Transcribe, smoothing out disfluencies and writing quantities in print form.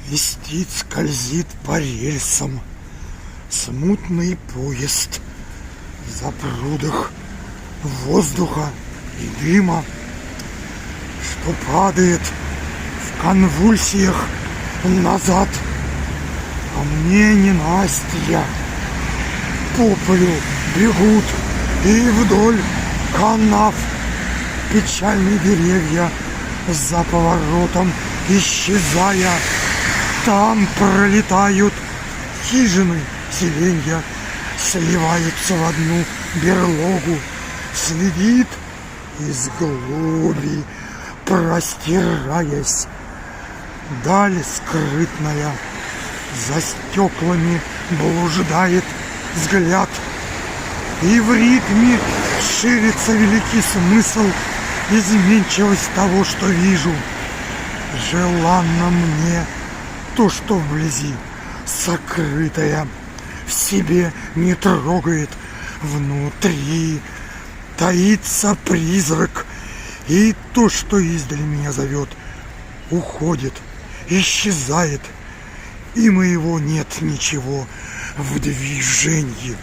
Свистит, скользит по рельсам смутный поезд. В запрудах воздуха и дыма, что падает в конвульсиях назад. А мне ненастья. По полю бегут и вдоль канав печальные деревья, за поворотом исчезая. Там пролетают хижины, селенья, сливаются в одну берлогу. Следит из глуби, простираясь, даль скрытная. За стеклами блуждает взгляд, и в ритме ширится великий смысл, изменчивость того, что вижу. Желанно мне то, что вблизи сокрытое, в себе не трогает, внутри таится призрак, и то, что издали меня зовет, уходит, исчезает, и моего нет ничего в движении.